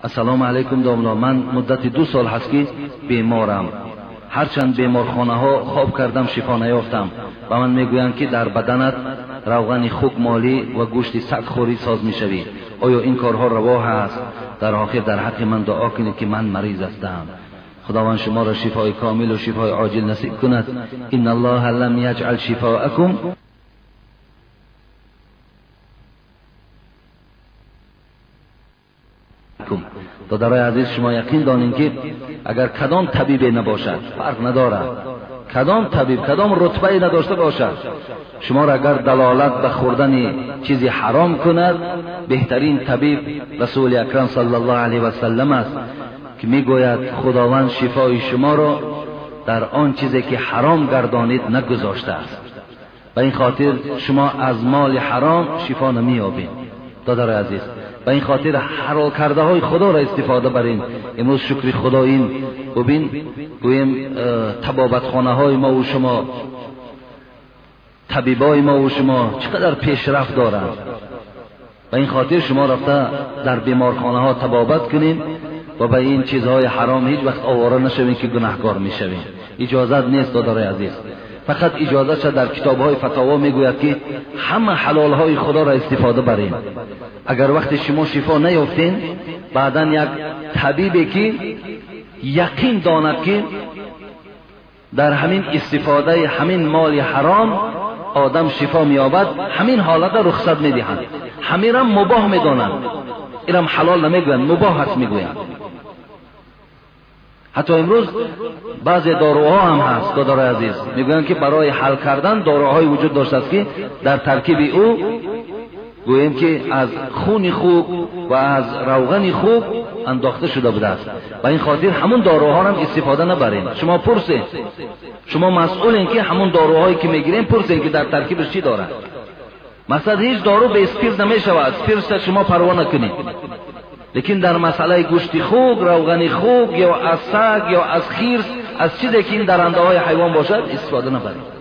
السلام علیکم داملا، من مدت 2 سال هست که بیمارم. هرچند بیمارخانه ها خواب کردم شفا نیافتم و من میگویند که در بدنت روغن خوک مالی و گوشت سگ خوری ساز میشوی. آیا این کارها روا است؟ در آخر در حق من دعا کنید که من مریض هستم. خداوند شما را شفای کامل و شفای عاجل نصیب کند. ان الله لم یجعل شفاءکم دادرای عزیز، شما یقین دانید که اگر کدام طبیب نباشد، فرق ندارد کدام طبیب کدام رتبه نداشته باشد، شما را اگر دلالت به خوردن چیزی حرام کند، بهترین طبیب رسول اکرم صلی الله علیه و سلم است که میگوید خداوند شفای شما را در آن چیزی که حرام گردانید نگذاشته است. و این خاطر شما از مال حرام شفا نمییابید. دادر عزیز، و این خاطر حلال کرده های خدا را استفاده برین. امروز شکر خدا این ببین گویم طبابتخانه های ما و شما، طبیبای ما و شما چقدر پیشرفت دارند. و این خاطر شما رفته در بیمارخانه ها طبابت کنین و به این چیزهای حرام هیچ وقت آواره نشوین که گناهکار میشوین. اجازت نیست دادر عزیز. فقط اجازه شد در کتاب های فتاوا میگوید که همه حلال های خدا را استفاده برین. اگر وقتی شما شفا نیافتین، بعدا یک طبیبی که یقین داند که در همین استفاده همین مال حرام آدم شفا مییابد، همین حالت را رخصت میدهند. همین را مباح میدانند، اینم حلال نمیگویند، مباح است میگویند. حتی امروز بعضی داروها هم هست دادر عزیز، میگویند که برای حل کردن داروهای وجود داشته است که در ترکیب او گوییم که از خون خوب و از روغن خوب انداخته شده بوده است. و این خاطر همون داروها هم استفاده نبرین. شما پرسین، شما مسئولین که همون داروهایی که میگیرین پرسین که در ترکیبش چی داره. مثلا هیچ دارو به اسپیرت نمیشود، اسپیرت شما پروا نکنید. لیکن در مسئله گوشت خوک، روغن خوک یا از سگ یا از خرس، از چیزی که این درنده های حیوان باشد استفاده نبرید.